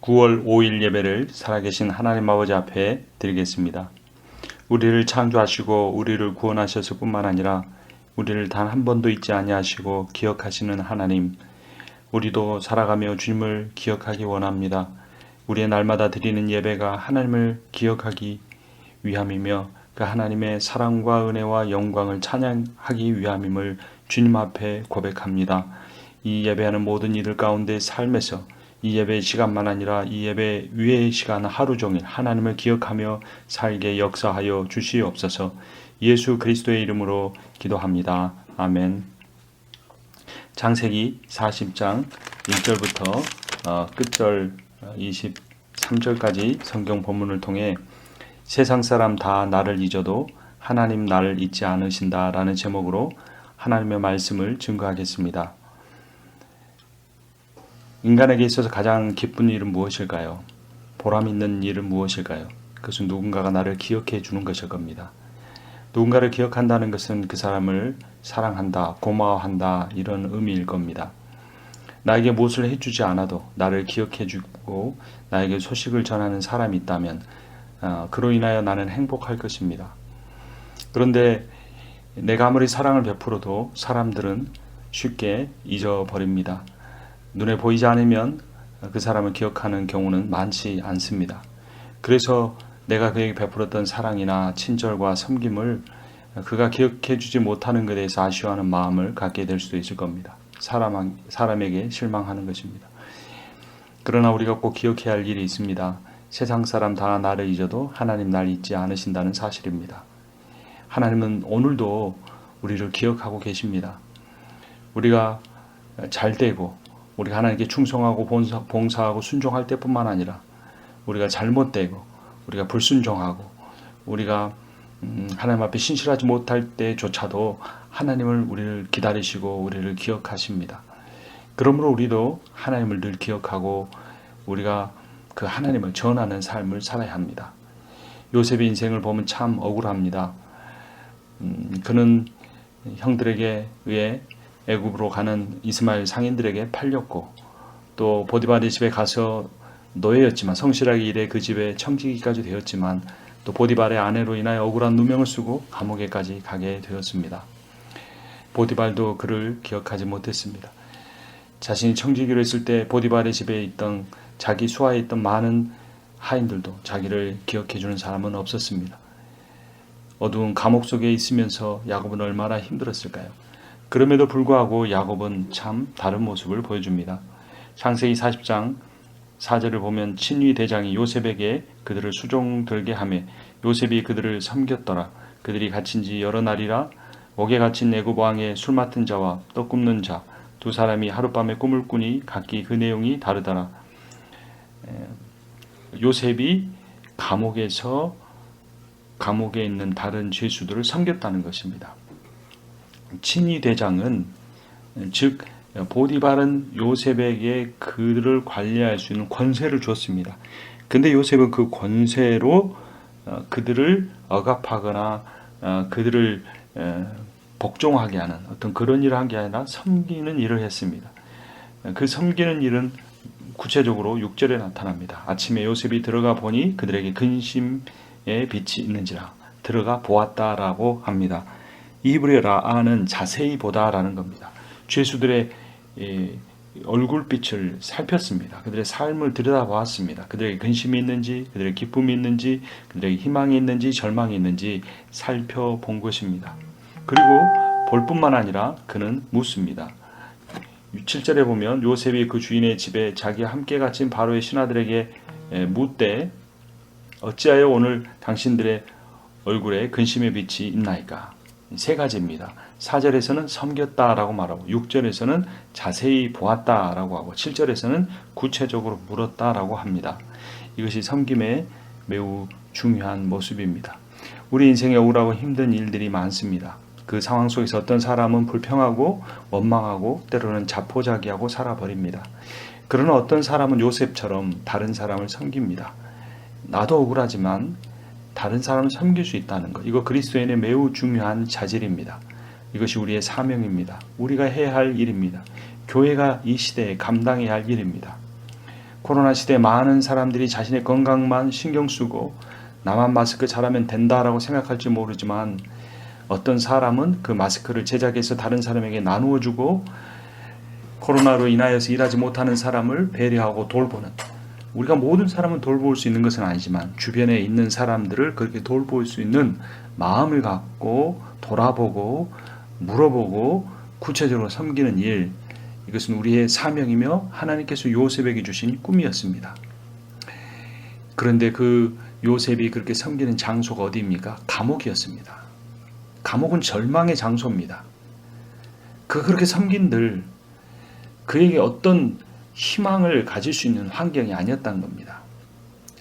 9월 5일 예배를 살아계신 하나님 아버지 앞에 드리겠습니다. 우리를 창조하시고 우리를 구원하셨을 뿐만 아니라 우리를 단 한 번도 잊지 아니하시고 기억하시는 하나님, 우리도 살아가며 주님을 기억하기 원합니다. 우리의 날마다 드리는 예배가 하나님을 기억하기 위함이며 그 하나님의 사랑과 은혜와 영광을 찬양하기 위함임을 주님 앞에 고백합니다. 이 예배하는 모든 이들 가운데 삶에서 이 예배의 시간만 아니라 이 예배 위의 시간 하루 종일 하나님을 기억하며 살게 역사하여 주시옵소서. 예수 그리스도의 이름으로 기도합니다. 아멘. 창세기 40장 1절부터 끝절 23절까지 성경 본문을 통해 세상 사람 다 나를 잊어도 하나님 나를 잊지 않으신다라는 제목으로 하나님의 말씀을 증거하겠습니다. 인간에게 있어서 가장 기쁜 일은 무엇일까요? 보람 있는 일은 무엇일까요? 그것은 누군가가 나를 기억해 주는 것일 겁니다. 누군가를 기억한다는 것은 그 사람을 사랑한다, 고마워한다 이런 의미일 겁니다. 나에게 무엇을 해주지 않아도 나를 기억해 주고 나에게 소식을 전하는 사람이 있다면 그로 인하여 나는 행복할 것입니다. 그런데 내가 아무리 사랑을 베풀어도 사람들은 쉽게 잊어버립니다. 눈에 보이지 않으면 그 사람을 기억하는 경우는 많지 않습니다. 그래서 내가 그에게 베풀었던 사랑이나 친절과 섬김을 그가 기억해 주지 못하는 것에 대해서 아쉬워하는 마음을 갖게 될 수도 있을 겁니다. 사람에게 실망하는 것입니다. 그러나 우리가 꼭 기억해야 할 일이 있습니다. 세상 사람 다 나를 잊어도 하나님 날 잊지 않으신다는 사실입니다. 하나님은 오늘도 우리를 기억하고 계십니다. 우리가 잘되고 우리가 하나님께 충성하고 봉사하고 순종할 때뿐만 아니라 우리가 잘못되고 우리가 불순종하고 우리가 하나님 앞에 신실하지 못할 때조차도 하나님을 우리를 기다리시고 우리를 기억하십니다. 그러므로 우리도 하나님을 늘 기억하고 우리가 그 하나님을 전하는 삶을 살아야 합니다. 요셉의 인생을 보면 참 억울합니다. 그는 형들에게 의해 애굽으로 가는 이스마엘 상인들에게 팔렸고 또 보디발의 집에 가서 노예였지만 성실하게 일해 그 집에 청지기까지 되었지만 또 보디발의 아내로 인하여 억울한 누명을 쓰고 감옥에까지 가게 되었습니다. 보디발도 그를 기억하지 못했습니다. 자신이 청지기로 있을 때 보디발의 집에 있던 자기 수하에 있던 많은 하인들도 자기를 기억해 주는 사람은 없었습니다. 어두운 감옥 속에 있으면서 야곱은 얼마나 힘들었을까요? 그럼에도 불구하고 야곱은 참 다른 모습을 보여줍니다. 창세기 40장 4절을 보면 친위 대장이 요셉에게 그들을 수종들게 하매 요셉이 그들을 섬겼더라. 그들이 갇힌 지 여러 날이라 옥에 갇힌 애굽 왕의 술 맡은 자와 떡 굽는 자 두 사람이 하룻밤에 꿈을 꾸니 각기 그 내용이 다르더라. 요셉이 감옥에 있는 다른 죄수들을 섬겼다는 것입니다. 친위 대장은 즉 보디발은 요셉에게 그들을 관리할 수 있는 권세를 줬습니다. 근데 요셉은 그 권세로 그들을 억압하거나 그들을 복종하게 하는 어떤 그런 일을 한 게 아니라 섬기는 일을 했습니다. 그 섬기는 일은 구체적으로 6절에 나타납니다. 아침에 요셉이 들어가 보니 그들에게 근심의 빛이 있는지라 들어가 보았다라고 합니다. 이브리어 라아는 자세히 보다라는 겁니다. 죄수들의 얼굴빛을 살폈습니다. 그들의 삶을 들여다보았습니다. 그들에게 근심이 있는지, 그들의 기쁨이 있는지, 그들에게 희망이 있는지, 절망이 있는지 살펴본 것입니다. 그리고 볼 뿐만 아니라 그는 묻습니다. 7절에 보면 요셉이 그 주인의 집에 자기와 함께 갇힌 바로의 신하들에게 묻되 어찌하여 오늘 당신들의 얼굴에 근심의 빛이 있나이까? 세 가지입니다. 4절에서는 섬겼다라고 말하고 6절에서는 자세히 보았다라고 하고 7절에서는 구체적으로 물었다라고 합니다. 이것이 섬김의 매우 중요한 모습입니다. 우리 인생에 억울하고 힘든 일들이 많습니다. 그 상황 속에서 어떤 사람은 불평하고 원망하고 때로는 자포자기하고 살아버립니다. 그러나 어떤 사람은 요셉처럼 다른 사람을 섬깁니다. 나도 억울하지만 다른 사람을 섬길 수 있다는 것, 이거 그리스도인의 매우 중요한 자질입니다. 이것이 우리의 사명입니다. 우리가 해야 할 일입니다. 교회가 이 시대에 감당해야 할 일입니다. 코로나 시대에 많은 사람들이 자신의 건강만 신경 쓰고 나만 마스크 잘하면 된다라고 생각할지 모르지만 어떤 사람은 그 마스크를 제작해서 다른 사람에게 나누어 주고 코로나로 인하여서 일하지 못하는 사람을 배려하고 돌보는, 우리가 모든 사람은 돌볼 수 있는 것은 아니지만 주변에 있는 사람들을 그렇게 돌볼 수 있는 마음을 갖고 돌아보고 물어보고 구체적으로 섬기는 일, 이것은 우리의 사명이며 하나님께서 요셉에게 주신 꿈이었습니다. 그런데 그 요셉이 그렇게 섬기는 장소가 어디입니까? 감옥이었습니다. 감옥은 절망의 장소입니다. 그렇게 섬긴들 그에게 어떤 희망을 가질 수 있는 환경이 아니었다는 겁니다.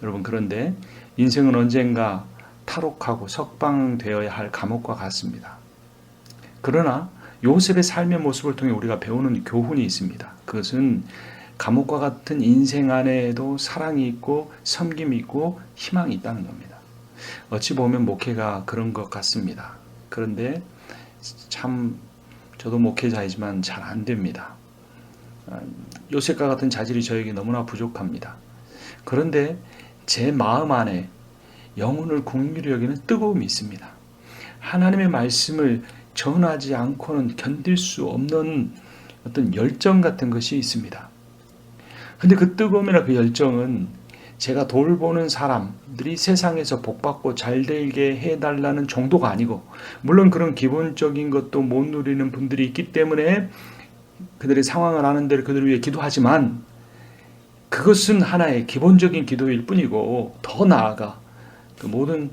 여러분, 그런데 인생은 언젠가 탈옥하고 석방되어야 할 감옥과 같습니다. 그러나 요셉의 삶의 모습을 통해 우리가 배우는 교훈이 있습니다. 그것은 감옥과 같은 인생 안에도 사랑이 있고 섬김이 있고 희망이 있다는 겁니다. 어찌 보면 목회가 그런 것 같습니다. 그런데 참 저도 목회자이지만 잘 안 됩니다. 요셉과 같은 자질이 저에게 너무나 부족합니다. 그런데 제 마음 안에 영혼을 긍휼히 여기는 뜨거움이 있습니다. 하나님의 말씀을 전하지 않고는 견딜 수 없는 어떤 열정 같은 것이 있습니다. 근데 그 뜨거움이나 그 열정은 제가 돌보는 사람들이 세상에서 복받고 잘되게 해달라는 정도가 아니고, 물론 그런 기본적인 것도 못 누리는 분들이 있기 때문에 그들의 상황을 아는 대로 그들을 위해 기도하지만 그것은 하나의 기본적인 기도일 뿐이고, 더 나아가 그 모든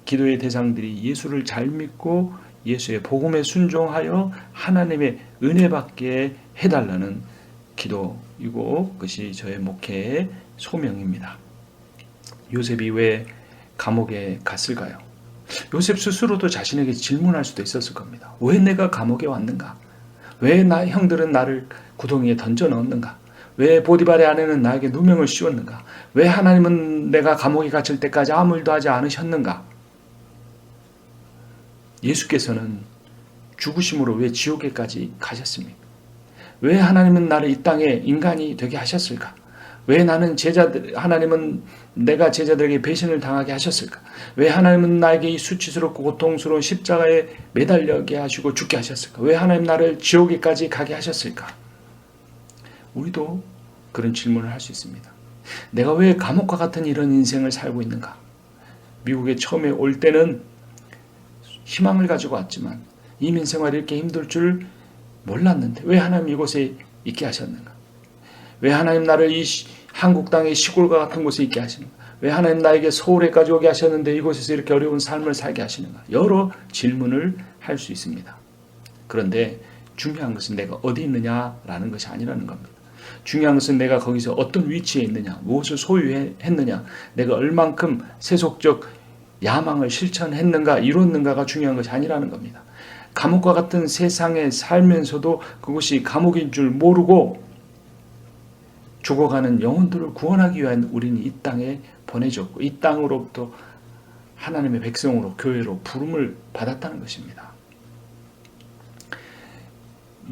기도의 대상들이 예수를 잘 믿고 예수의 복음에 순종하여 하나님의 은혜 받게 해달라는 기도이고, 그것이 저의 목회의 소명입니다. 요셉이 왜 감옥에 갔을까요? 요셉 스스로도 자신에게 질문할 수도 있었을 겁니다. 왜 내가 감옥에 왔는가? 왜 나의 형들은 나를 구덩이에 던져 넣었는가? 왜 보디발의 아내는 나에게 누명을 씌웠는가? 왜 하나님은 내가 감옥에 갇힐 때까지 아무 일도 하지 않으셨는가? 예수께서는 죽으심으로 왜 지옥에까지 가셨습니까? 왜 하나님은 나를 이 땅에 인간이 되게 하셨을까? 왜 하나님은 내가 제자들에게 배신을 당하게 하셨을까? 왜 하나님은 나에게 이 수치스럽고 고통스러운 십자가에 매달리게 하시고 죽게 하셨을까? 왜 하나님 나를 지옥에까지 가게 하셨을까? 우리도 그런 질문을 할 수 있습니다. 내가 왜 감옥과 같은 이런 인생을 살고 있는가? 미국에 처음에 올 때는 희망을 가지고 왔지만 이민생활이 이렇게 힘들 줄 몰랐는데 왜 하나님 이곳에 있게 하셨는가? 왜 하나님 나를 이 한국 땅의 시골과 같은 곳에 있게 하시는가? 왜 하나님 나에게 서울에까지 오게 하셨는데 이곳에서 이렇게 어려운 삶을 살게 하시는가? 여러 질문을 할 수 있습니다. 그런데 중요한 것은 내가 어디 있느냐라는 것이 아니라는 겁니다. 중요한 것은 내가 거기서 어떤 위치에 있느냐, 무엇을 소유했느냐, 내가 얼만큼 세속적 야망을 실천했는가, 이뤘는가가 중요한 것이 아니라는 겁니다. 감옥과 같은 세상에 살면서도 그것이 감옥인 줄 모르고 죽어가는 영혼들을 구원하기 위한 우리는 이 땅에 보내졌고, 이 땅으로부터 하나님의 백성으로, 교회로 부름을 받았다는 것입니다.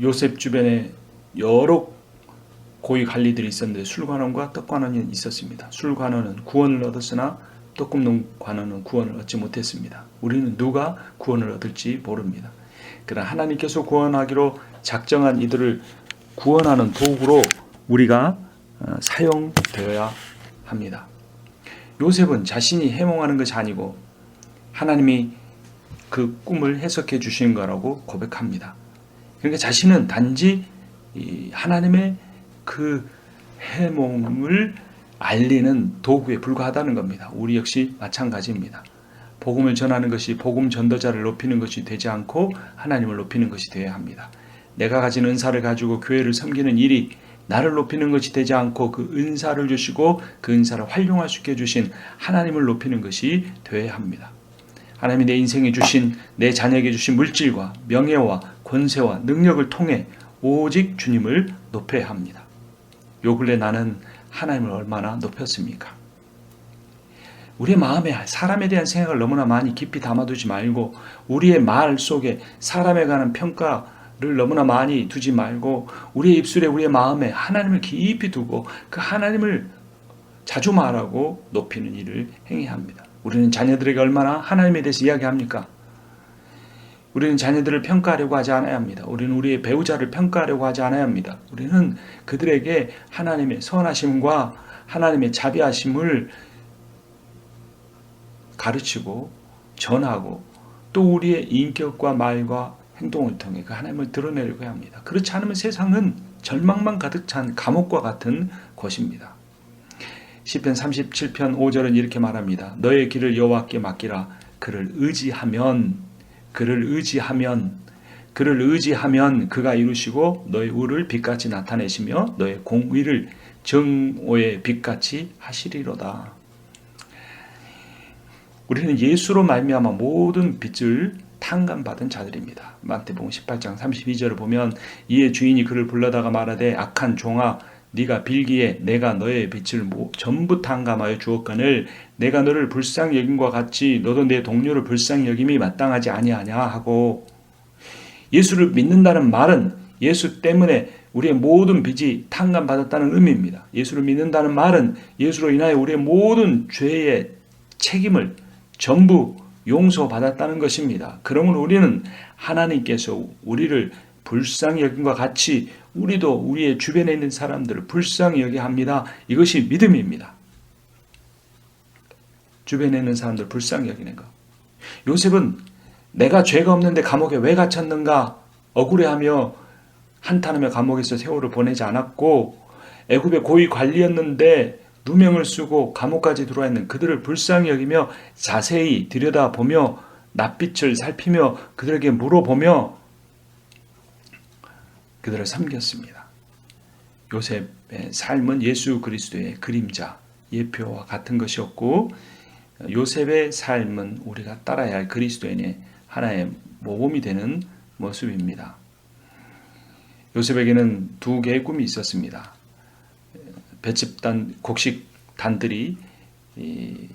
요셉 주변에 여러 고위 관리들이 있었는데 술관원과 떡관원이 있었습니다. 술관원은 구원을 얻었으나 떡 굽는 관원은 구원을 얻지 못했습니다. 우리는 누가 구원을 얻을지 모릅니다. 그러나 하나님께서 구원하기로 작정한 이들을 구원하는 도구로 우리가 사용되어야 합니다. 요셉은 자신이 해몽하는 것이 아니고 하나님이 그 꿈을 해석해 주신 거라고 고백합니다. 그러니까 자신은 단지 하나님의 그 해몽을 알리는 도구에 불과하다는 겁니다. 우리 역시 마찬가지입니다. 복음을 전하는 것이 복음 전도자를 높이는 것이 되지 않고 하나님을 높이는 것이 되어야 합니다. 내가 가진 은사를 가지고 교회를 섬기는 일이 나를 높이는 것이 되지 않고 그 은사를 주시고 그 은사를 활용할 수 있게 해주신 하나님을 높이는 것이 되어야 합니다. 하나님이 내 인생에 주신, 내 자녀에게 주신 물질과 명예와 권세와 능력을 통해 오직 주님을 높여야 합니다. 요 근래 나는 하나님을 얼마나 높였습니까? 우리의 마음에 사람에 대한 생각을 너무나 많이 깊이 담아두지 말고 우리의 말 속에 사람에 관한 평가 너무나 많이 두지 말고 우리의 입술에 우리의 마음에 하나님을 깊이 두고 그 하나님을 자주 말하고 높이는 일을 행해야 합니다. 우리는 자녀들에게 얼마나 하나님에 대해서 이야기합니까? 우리는 자녀들을 평가하려고 하지 않아야 합니다. 우리는 우리의 배우자를 평가하려고 하지 않아야 합니다. 우리는 그들에게 하나님의 선하심과 하나님의 자비하심을 가르치고 전하고 또 우리의 인격과 말과 행동을 통해 그 하나님을 드러내려고 합니다. 그렇지 않으면 세상은 절망만 가득 찬 감옥과 같은 곳입니다. 시편 37편 5절은 이렇게 말합니다. 너의 길을 여호와께 맡기라. 그를 의지하면 그가 이루시고 너의 의를 빛같이 나타내시며 너의 공의를 정오의 빛같이 하시리로다. 우리는 예수로 말미암아 모든 빚을 탕감받은 자들입니다. 마태복음 18장 32절을 보면 이에 주인이 그를 불러다가 말하되 악한 종아 네가 빌기에 내가 너의 빚을 전부 탕감하여 주었거늘 내가 너를 불쌍히 여김과 같이 너도 내 동료를 불쌍히 여김이 마땅하지 아니하냐 하고, 예수를 믿는다는 말은 예수 때문에 우리의 모든 빚이 탕감받았다는 의미입니다. 예수를 믿는다는 말은 예수로 인하여 우리의 모든 죄의 책임을 전부 용서받았다는 것입니다. 그러므로 우리는 하나님께서 우리를 불쌍히 여김과 같이 우리도 우리의 주변에 있는 사람들을 불쌍히 여겨야 합니다. 이것이 믿음입니다. 주변에 있는 사람들을 불쌍히 여기는 것. 요셉은 내가 죄가 없는데 감옥에 왜 갇혔는가 억울해하며 한탄하며 감옥에서 세월을 보내지 않았고, 애굽의 고위 관리였는데 누명을 쓰고 감옥까지 들어와 있는 그들을 불쌍히 여기며 자세히 들여다보며 낯빛을 살피며 그들에게 물어보며 그들을 섬겼습니다. 요셉의 삶은 예수 그리스도의 그림자, 예표와 같은 것이었고, 요셉의 삶은 우리가 따라야 할 그리스도인의 하나의 모범이 되는 모습입니다. 요셉에게는 두 개의 꿈이 있었습니다. 벳집단 곡식단들이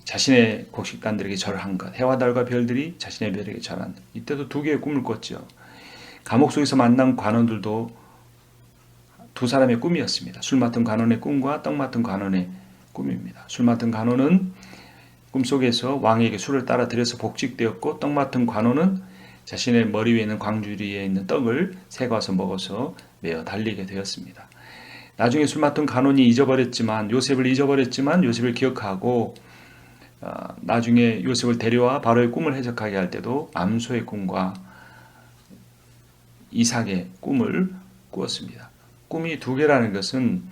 자신의 곡식단들에게 절한 것, 해와 달과 별들이 자신의 별에게 절한 것. 이때도 두 개의 꿈을 꿨죠. 감옥 속에서 만난 관원들도 두 사람의 꿈이었습니다. 술 맡은 관원의 꿈과 떡 맡은 관원의 꿈입니다. 술 맡은 관원은 꿈속에서 왕에게 술을 따라 들여서 복직되었고, 떡 맡은 관원은 자신의 머리 위에 있는 광주리에 있는 떡을 새가 와서 먹어서 매어 달리게 되었습니다. 나중에 술 맡은 관원이 요셉을 잊어버렸지만 요셉을 기억하고, 나중에 요셉을 데려와 바로의 꿈을 해석하게 할 때도 암소의 꿈과 이삭의 꿈을 꾸었습니다. 꿈이 두 개라는 것은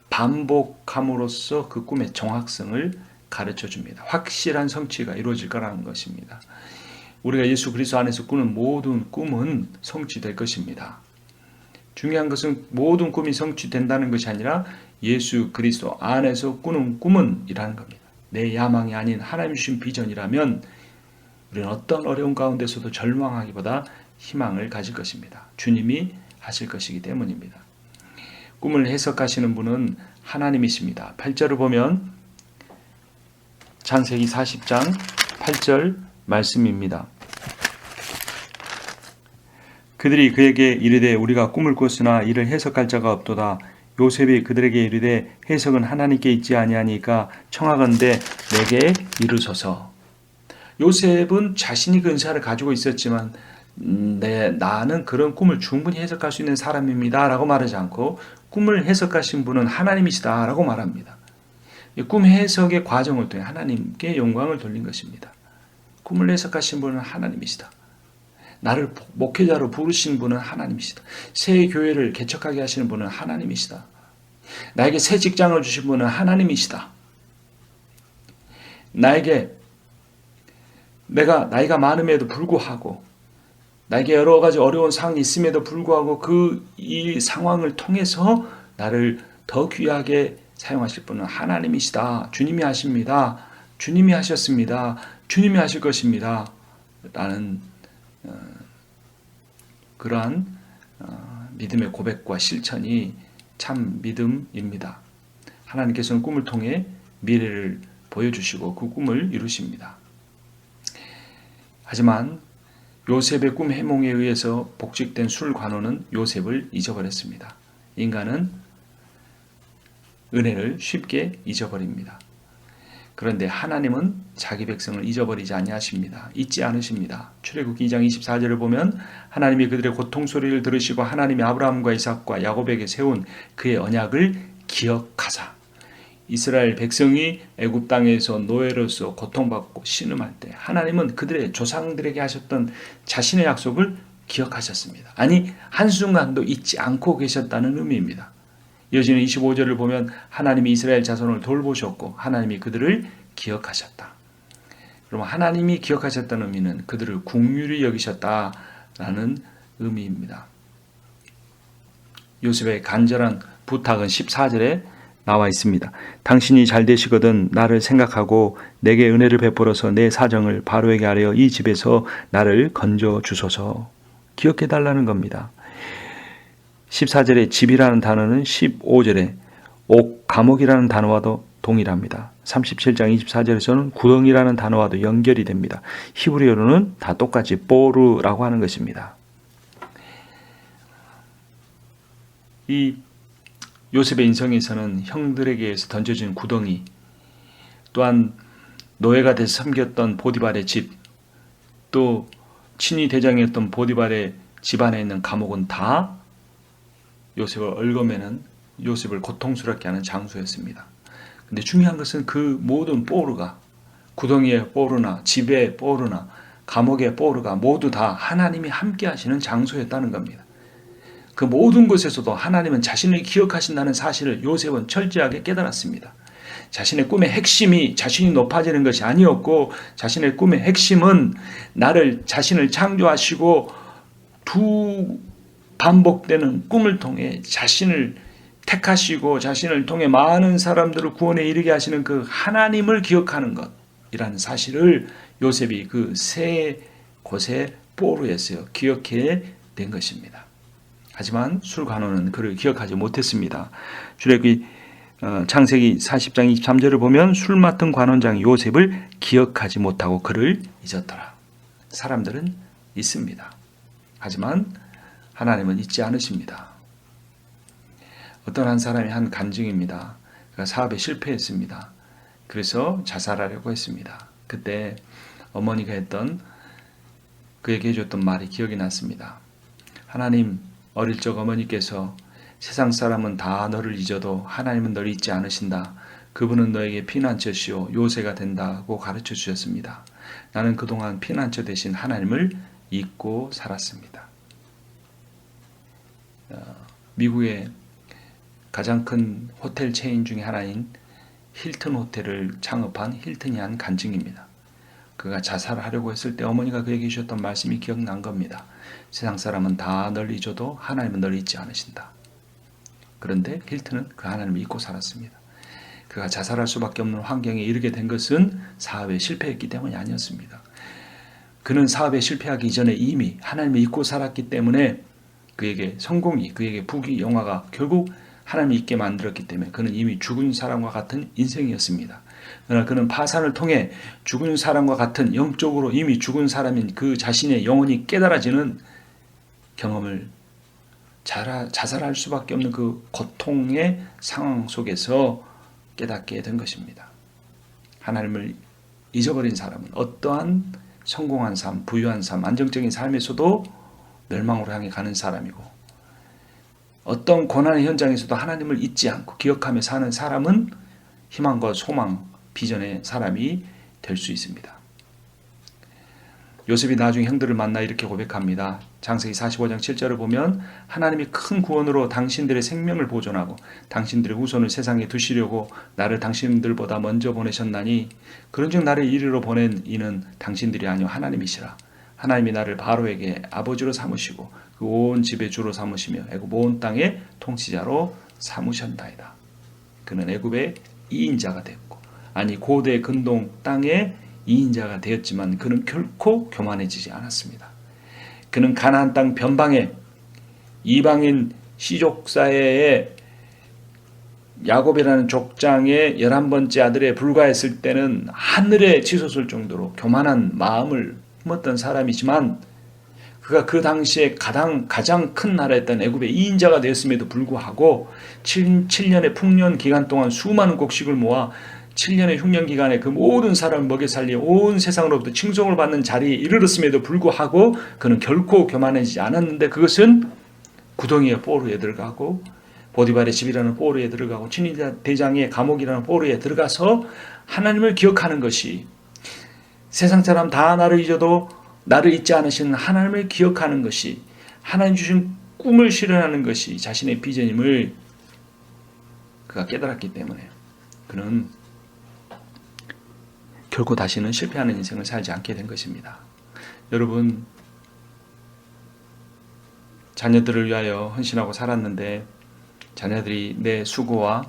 반복함으로써 그 꿈의 정확성을 가르쳐 줍니다. 확실한 성취가 이루어질 거라는 것입니다. 우리가 예수 그리스도 안에서 꾸는 모든 꿈은 성취될 것입니다. 중요한 것은 모든 꿈이 성취된다는 것이 아니라 예수 그리스도 안에서 꾸는 꿈은 이라는 겁니다. 내 야망이 아닌 하나님 주신 비전이라면 우리는 어떤 어려운 가운데서도 절망하기보다 희망을 가질 것입니다. 주님이 하실 것이기 때문입니다. 꿈을 해석하시는 분은 하나님이십니다. 8절을 보면 창세기 40장 8절 말씀입니다. 그들이 그에게 이르되 우리가 꿈을 꿨으나 이를 해석할 자가 없도다. 요셉이 그들에게 이르되 해석은 하나님께 있지 아니하니까 청하건대 내게 이루소서. 요셉은 자신이 그 은사를 가지고 있었지만 나는 그런 꿈을 충분히 해석할 수 있는 사람입니다 라고 말하지 않고 꿈을 해석하신 분은 하나님이시다 라고 말합니다. 꿈 해석의 과정을 통해 하나님께 영광을 돌린 것입니다. 꿈을 해석하신 분은 하나님이시다. 나를 목회자로 부르신 분은 하나님이시다. 새 교회를 개척하게 하시는 분은 하나님이시다. 나에게 새 직장을 주신 분은 하나님이시다. 내가 나이가 많음에도 불구하고 나에게 여러 가지 어려운 상황이 있음에도 불구하고 이 상황을 통해서 나를 더 귀하게 사용하실 분은 하나님이시다. 주님이 하십니다. 주님이 하셨습니다. 주님이 하실 것입니다. 라는 그러한 믿음의 고백과 실천이 참 믿음입니다. 하나님께서는 꿈을 통해 미래를 보여주시고 그 꿈을 이루십니다. 하지만 요셉의 꿈 해몽에 의해서 복직된 술관원은 요셉을 잊어버렸습니다. 인간은 은혜를 쉽게 잊어버립니다. 그런데 하나님은 자기 백성을 잊어버리지 아니하십니다. 잊지 않으십니다. 출애굽기 2장 24절을 보면 하나님이 그들의 고통 소리를 들으시고 하나님이 아브라함과 이삭과 야곱에게 세운 그의 언약을 기억하사. 이스라엘 백성이 애굽 땅에서 노예로서 고통받고 신음할 때 하나님은 그들의 조상들에게 하셨던 자신의 약속을 기억하셨습니다. 아니 한순간도 잊지 않고 계셨다는 의미입니다. 이어지는 25절을 보면 하나님이 이스라엘 자손을 돌보셨고 하나님이 그들을 기억하셨다. 그러면 하나님이 기억하셨다는 의미는 그들을 긍휼히 여기셨다라는 의미입니다. 요셉의 간절한 부탁은 14절에 나와 있습니다. 당신이 잘 되시거든 나를 생각하고 내게 은혜를 베풀어서 내 사정을 바로에게 아뢰어 이 집에서 나를 건져 주소서. 기억해 달라는 겁니다. 14절에 집이라는 단어는 15절에 감옥이라는 단어와도 동일합니다. 37장 24절에서는 구덩이라는 단어와도 연결이 됩니다. 히브리어로는 다 똑같이 보르라고 하는 것입니다. 이 요셉의 인생에서는 형들에게 의해서 던져진 구덩이, 또한 노예가 돼서 섬겼던 보디발의 집, 또 친위 대장이었던 보디발의 집안에 있는 감옥은 다 요셉을 얽어매는, 요셉을 고통스럽게 하는 장소였습니다. 근데 중요한 것은 그 모든 보르가, 구덩이의 보르나 집의 보르나 감옥의 보르가 모두 다 하나님이 함께 하시는 장소였다는 겁니다. 그 모든 곳에서도 하나님은 자신을 기억하신다는 사실을 요셉은 철저하게 깨달았습니다. 자신의 꿈의 핵심이 자신이 높아지는 것이 아니었고, 자신의 꿈의 핵심은 자신을 창조하시고 두 반복되는 꿈을 통해 자신을 택하시고 자신을 통해 많은 사람들을 구원에 이르게 하시는 그 하나님을 기억하는 것이라는 사실을 요셉이 그 세 곳의 보르에서 기억해 낸 것입니다. 하지만 술관원은 그를 기억하지 못했습니다. 출애굽기 창세기 40장 23절을 보면 술 맡은 관원장 요셉을 기억하지 못하고 그를 잊었더라. 사람들은 잊습니다. 하지만 하나님은 잊지 않으십니다. 어떤 한 사람이 한 간증입니다. 그가 사업에 실패했습니다. 그래서 자살하려고 했습니다. 그때 어머니가 그에게 해줬던 말이 기억이 났습니다. 하나님, 어릴 적 어머니께서 세상 사람은 다 너를 잊어도 하나님은 너를 잊지 않으신다. 그분은 너에게 피난처시오 요새가 된다고 가르쳐 주셨습니다. 나는 그동안 피난처 대신 하나님을 잊고 살았습니다. 미국의 가장 큰 호텔 체인 중에 하나인 힐튼 호텔을 창업한 힐튼이 한 간증입니다. 그가 자살하려고 했을 때 어머니가 그에게 주셨던 말씀이 기억난 겁니다. 세상 사람은 다 널 잊어도 하나님은 널 잊지 않으신다. 그런데 힐튼은 그 하나님을 잊고 살았습니다. 그가 자살할 수밖에 없는 환경에 이르게 된 것은 사업에 실패했기 때문이 아니었습니다. 그는 사업에 실패하기 이전에 이미 하나님을 잊고 살았기 때문에 그에게 성공이, 그에게 부귀, 영화가 결국 하나님을 잊게 만들었기 때문에 그는 이미 죽은 사람과 같은 인생이었습니다. 그러나 그는 파산을 통해 죽은 사람과 같은 영적으로 이미 죽은 사람인 그 자신의 영혼이 깨달아지는 경험을 자살할 수밖에 없는 그 고통의 상황 속에서 깨닫게 된 것입니다. 하나님을 잊어버린 사람은 어떠한 성공한 삶, 부유한 삶, 안정적인 삶에서도 멸망으로 향해 가는 사람이고, 어떤 고난의 현장에서도 하나님을 잊지 않고 기억하며 사는 사람은 희망과 소망, 비전의 사람이 될 수 있습니다. 요셉이 나중에 형들을 만나 이렇게 고백합니다. 창세기 45장 7절을 보면 하나님이 큰 구원으로 당신들의 생명을 보존하고 당신들의 후손을 세상에 두시려고 나를 당신들보다 먼저 보내셨나니 그런즉 나를 이리로 보낸 이는 당신들이 아니요 하나님이시라. 하나님이 나를 바로에게 아버지로 삼으시고 그 온 집의 주로 삼으시며 애굽 온 땅의 통치자로 삼으셨나이다. 그는 애굽의 2인자가 됐고, 아니 고대 근동 땅의 2인자가 되었지만 그는 결코 교만해지지 않았습니다. 그는 가나안 땅 변방에 이방인 시족사회에 야곱이라는 족장의 11번째 아들에 불과했을 때는 하늘에 치솟을 정도로 교만한 마음을 품었던 사람이지만 그가 그 당시에 가장 큰 나라였던 애굽의 2인자가 되었음에도 불구하고 7년의 풍년 기간 동안 수많은 곡식을 모아 7년의 흉년 기간에 그 모든 사람을 먹여 살리 온 세상으로부터 칭송을 받는 자리에 이르렀음에도 불구하고 그는 결코 교만해지지 않았는데, 그것은 구덩이의 포로에 들어가고 보디발의 집이라는 포로에 들어가고 친위 대장의 감옥이라는 포로에 들어가서 하나님을 기억하는 것이, 세상 사람 다 나를 잊어도 나를 잊지 않으시는 하나님을 기억하는 것이, 하나님 주신 꿈을 실현하는 것이 자신의 비전임을 그가 깨달았기 때문에 그는 결코 다시는 실패하는 인생을 살지 않게 된 것입니다. 여러분, 자녀들을 위하여 헌신하고 살았는데 자녀들이 내 수고와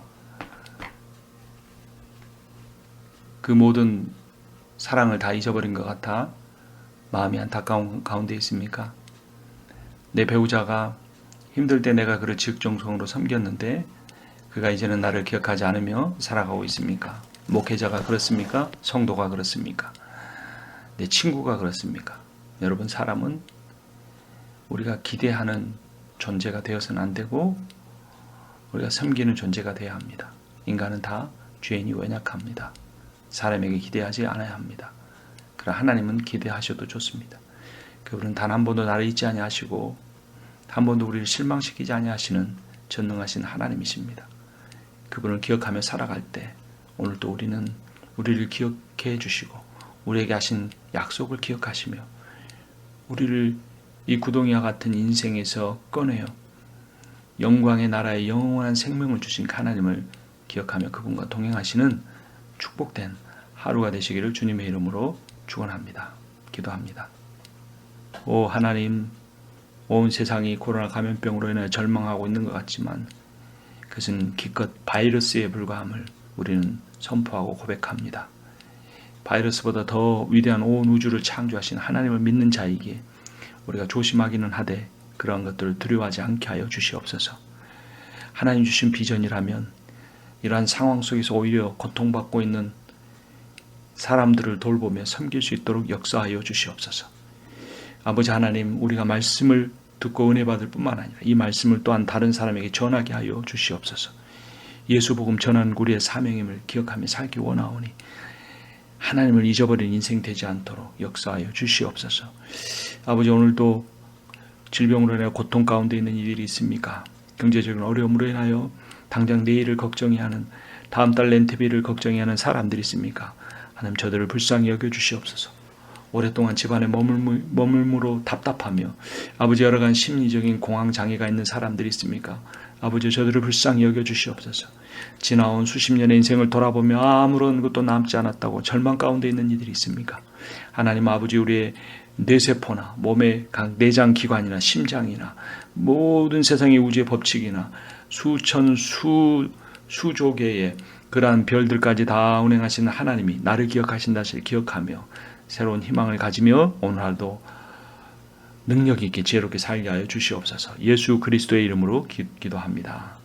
그 모든 사랑을 다 잊어버린 것 같아 마음이 안타까운 가운데 있습니까? 내 배우자가 힘들 때 내가 그를 지극정성으로 섬겼는데 그가 이제는 나를 기억하지 않으며 살아가고 있습니까? 목회자가 그렇습니까? 성도가 그렇습니까? 내 친구가 그렇습니까? 여러분, 사람은 우리가 기대하는 존재가 되어서는 안 되고 우리가 섬기는 존재가 되어야 합니다. 인간은 다 죄인이 연약합니다. 사람에게 기대하지 않아야 합니다. 그러나 하나님은 기대하셔도 좋습니다. 그분은 단 한 번도 나를 잊지 아니하시고 한 번도 우리를 실망시키지 아니하시는 전능하신 하나님이십니다. 그분을 기억하며 살아갈 때 오늘도 우리는 우리를 기억해 주시고 우리에게 하신 약속을 기억하시며 우리를 이 구덩이와 같은 인생에서 꺼내어 영광의 나라에 영원한 생명을 주신 하나님을 기억하며 그분과 동행하시는 축복된 하루가 되시기를 주님의 이름으로 축원합니다. 기도합니다. 오 하나님, 온 세상이 코로나 감염병으로 인해 절망하고 있는 것 같지만 그것은 기껏 바이러스에 불과함을 우리는 선포하고 고백합니다. 바이러스보다 더 위대한 온 우주를 창조하신 하나님을 믿는 자이기에 우리가 조심하기는 하되 그러한 것들을 두려워하지 않게 하여 주시옵소서. 하나님 주신 비전이라면 이러한 상황 속에서 오히려 고통받고 있는 사람들을 돌보며 섬길 수 있도록 역사하여 주시옵소서. 아버지 하나님, 우리가 말씀을 듣고 은혜 받을 뿐만 아니라 이 말씀을 또한 다른 사람에게 전하게 하여 주시옵소서. 예수 복음 전하는 우리의 사명임을 기억하며 살기 원하오니 하나님을 잊어버린 인생 되지 않도록 역사하여 주시옵소서. 아버지, 오늘도 질병으로 인하여 고통 가운데 있는 이들이 있습니까? 경제적인 어려움으로 인하여 당장 내일을 걱정해야 하는, 다음 달 렌트비를 걱정해야 하는 사람들이 있습니까? 하나님, 저들을 불쌍히 여겨 주시옵소서. 오랫동안 집안에 머물므로 답답하며 아버지 여러 가지 심리적인 공황장애가 있는 사람들이 있습니까? 아버지, 저들을 불쌍히 여겨 주시옵소서. 지나온 수십 년의 인생을 돌아보며 아무런 것도 남지 않았다고 절망 가운데 있는 이들이 있습니까? 하나님 아버지, 우리의 뇌세포나 몸의 각 내장 기관이나 심장이나 모든 세상의 우주의 법칙이나 수천 수조 개의 그러한 별들까지 다 운행하시는 하나님이 나를 기억하신다 를 기억하며 새로운 희망을 가지며 오늘 하루도 능력 있게 지혜롭게 살게 하여 주시옵소서. 예수 그리스도의 이름으로 기도합니다.